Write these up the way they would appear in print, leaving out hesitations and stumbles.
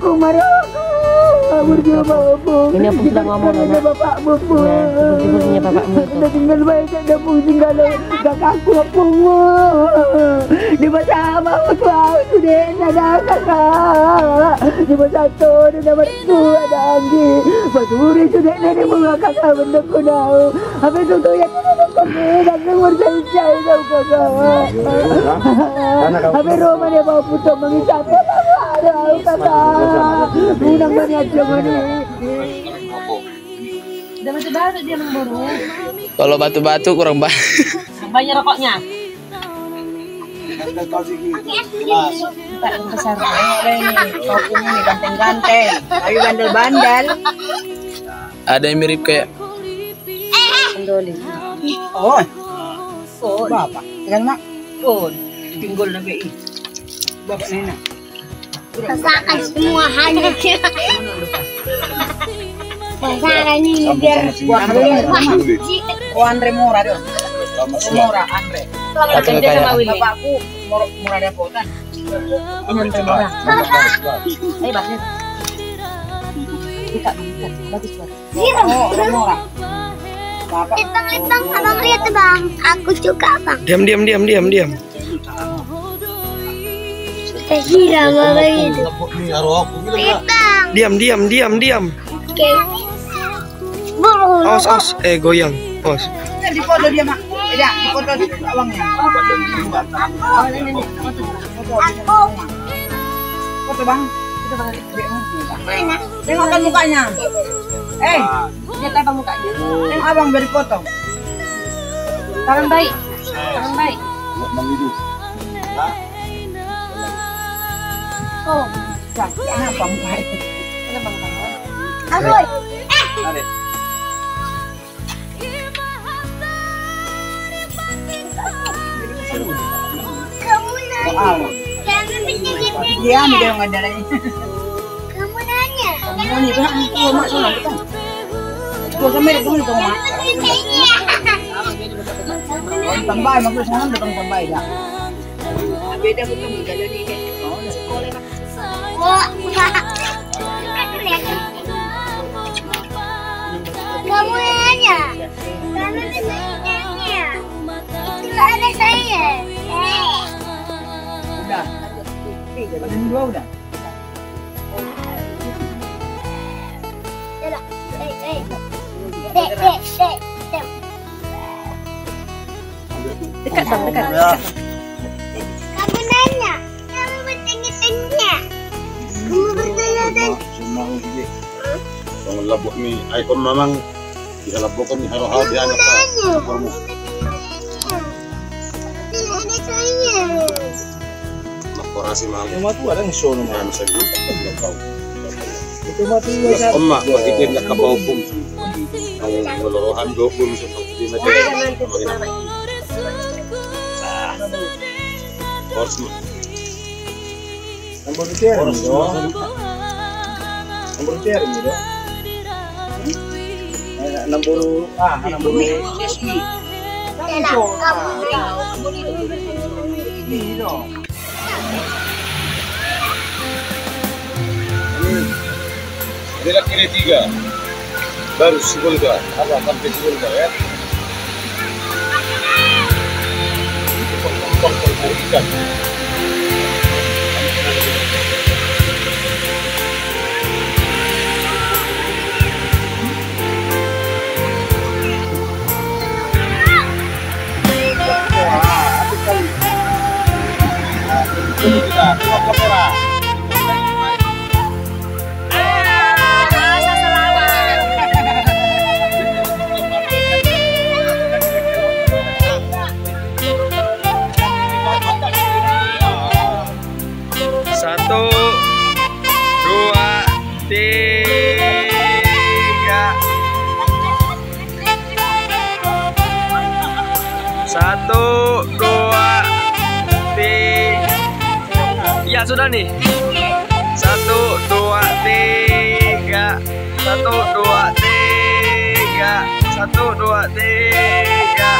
aku marah aku. Ini aku sedang ngomong sama bapakmu. Ibu-ibunya bapakmu itu. Kita tinggal baik ada pusing kalau kakakku pungu. Di masa abang tua sudah ada kakak. Di masa satu ada mertu ada Anggi. Baturi sudah ada bunga kakak benda kunau. Habis itu ya tidak kakak bersai kau kakak. Habis rumah dia bawa putus mengisap kakak. Unang banyak jangan ni. Udah batu-batu dia memburu. Kalau batu-batu kurang banyak. Banyak rokoknya. Buka besar. Kopinya nih ganteng-ganteng. Tapi bandel-bandel. Ada yang mirip kayak Pendoli. Oh. Oh, bapak. Dengan mak. Oh, pinggul na bai. Bapak nenek. Pasakan semua hanya pasakan ini biar Andre murah dong. Murah Andre. Kerja sama Willy. Bapakku murah dapotan. Ini Andre murah. Ayo bahas. Kita bagus banget. Oh, murah. Bapak. hitung abang lihat tuh bang, aku juga bang. diam. Tersiram abang itu. Hitung. Diam. Oke. Burung. Os. Goyang. Os. Di foto dia mak. Tidak, di foto abangnya. Aku. Foto bang. Mana? Tengokkan mukanya. Lihat abang mukanya. Abang beri foto. Salam baik. Oh. Kenapa mukanya? Aku. Kamu nanya. Jangan menjadi Dia ambil yang ada lagi. Kamu nanya. Kamu ni dah itu mak sana betul. Kau sampai itu mak. Tambah mak sana betul tambah dah. Beda betul jalan ni. Oh. Kamu nanya. Kamu nanya. Itu ada saya. Udah. Ada dua udah. Dek. Dekat. Kamu nanya. Kamu bertanya-tanya. Kamu bertanya-tanya. Sumang gigi. Kung labok ni ay kung mamang ikalabokan ni haro-haro di anak ka. Kamu Tidak ada saya. makorasi mang. Yung matu ada show naman. Marami sa iyo pagkaw. Ito matu Mas umma magiging nakabawpong ang malorohan gopon sa pagdina din. Horseman. Ang volunteer mo do. Ang volunteer mo do. Namburu Sesmi. Dia kira 3. Baru sigol ka. Apa sampai sigol ka ya? Ikan. Kamera. Satu, dua, tiga. Satu, dua, tiga. Ya sudah nih. 1, 2, 3. 1, 2, 3. 1, 2, 3.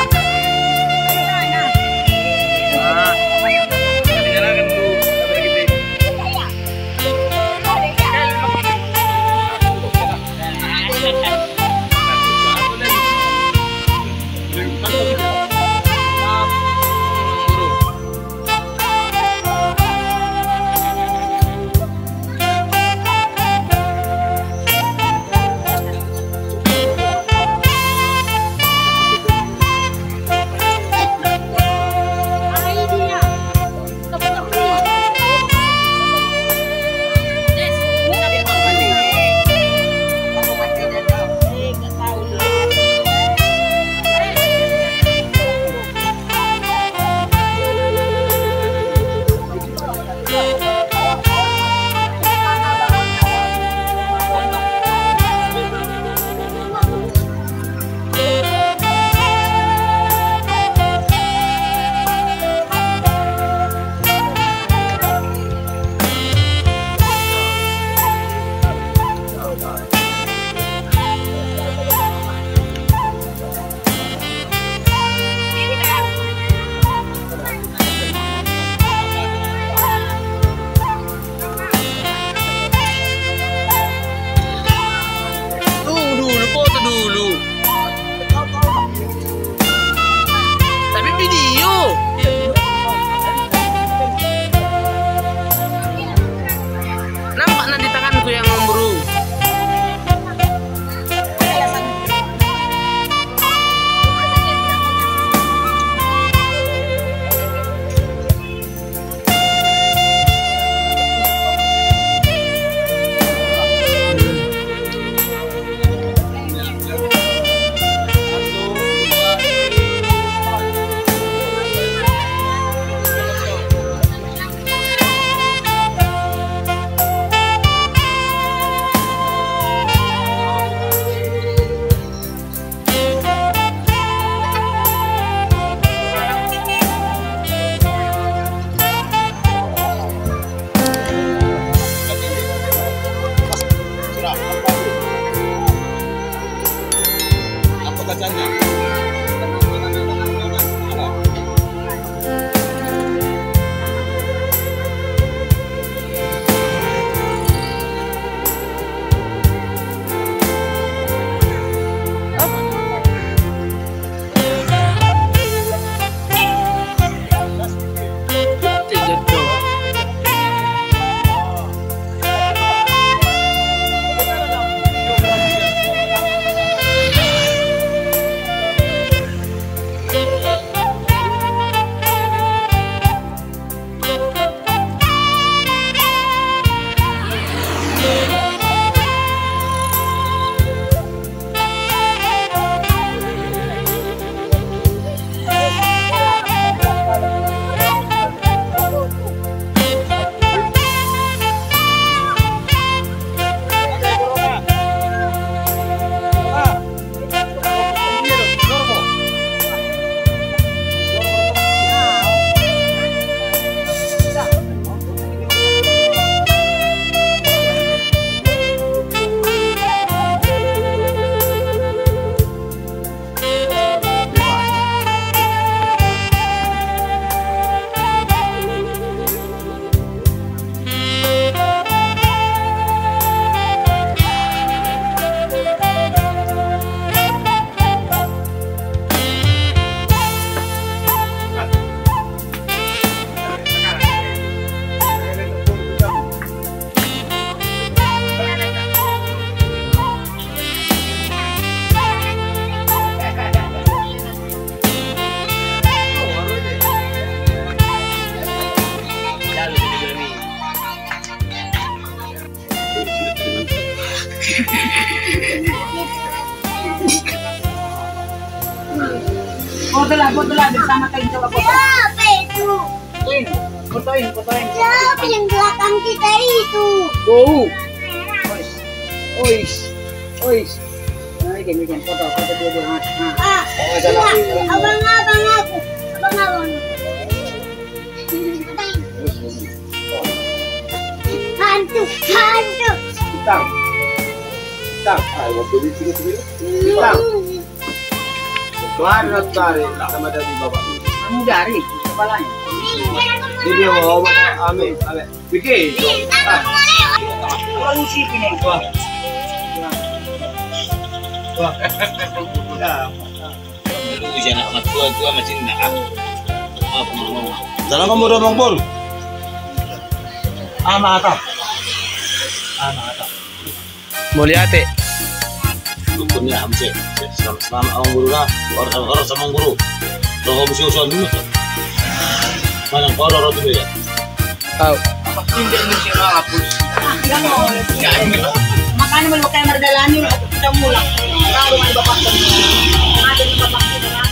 Nah, dinyalakan dulu. Foto lah bersama kayak coba foto. Siapa itu? Fotoin. Siapa yang belakang kita itu? Tuh. Ois. Nah, ini foto dia. Ah, abang aku. Hantu. Tang. Ah, waktu di sini. Mana tarik sama dari bapak. Kamu dari kepalanya. Jadi mau ame. Bikin. Kalau sih ini. Wah. Itu si anak tua masih enggak. Dalam kamu udah Bang Pol. Ama atap. Mulyate. Dukunnya amce. Selama orang guru lah, orang sama guru. Kalau mesti usaha dulu. Mana orang itu ya? Tahu. Makanya mau kayak merdalani kita mulai. Baru ada bapak. Ada bapak kita.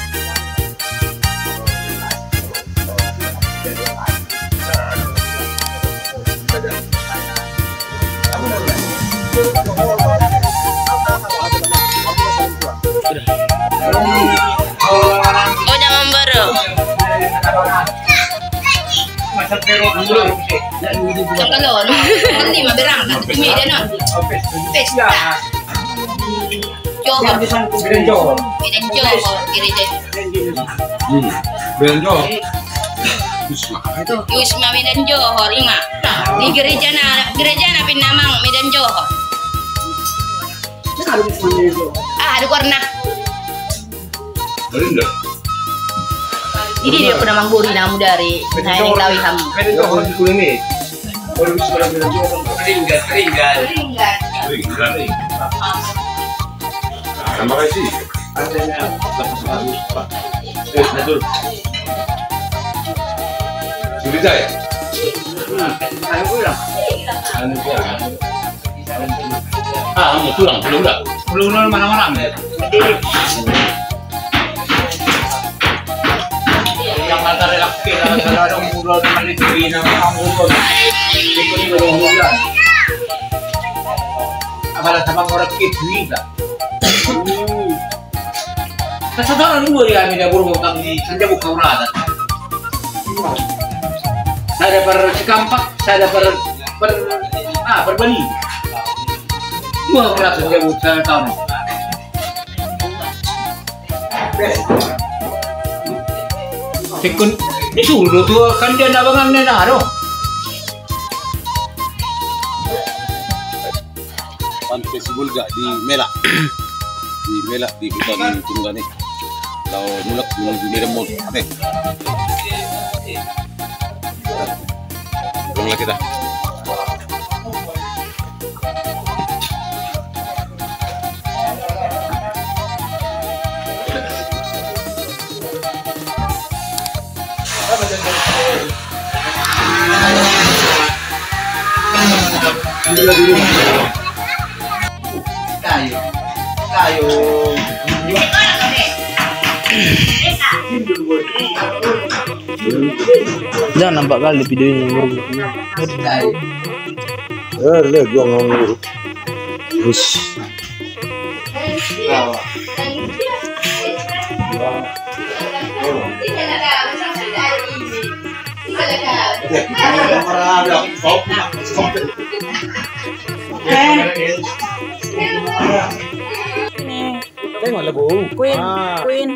Udah memburu. Tanggalon. Nanti maberang nanti media non. Pesta. Johor. Medan Johor. Gereja. Medan Johor. Wisma Medan Johor ingat. Di gereja na pinamang Medan Johor. Ada warna. Ini dia pernah mangguri namu dari saya yang tahu kamu. Medan Johor di kulini. Orang sekolah Medan Johor. Ringgal. Terima kasih. Adanya Pak. Betul. Sudah ya? Kalau pulang. Mau pulang belum dah? Belum mana-mana ya. Yang antara laki ada umur dengan itu nama umur. Itu ni baru umur. Apalagi sama orang kita. Kesabaran dulu dia ada burung utang di senja buka uratan. Saya ada sekampak, saya ada berbani. Dua belas senja buka tahun. Sekun disuruh tuh kan dia nabangan nenaro. Pantai Bulga di Melak. Di Melak di hutan Tunggane. Kalau mulak menuju Niremot. Pulang kita. Tayo. Jangan nampak kali videonya baru. Lihat gua ngomong. Terus. Queen.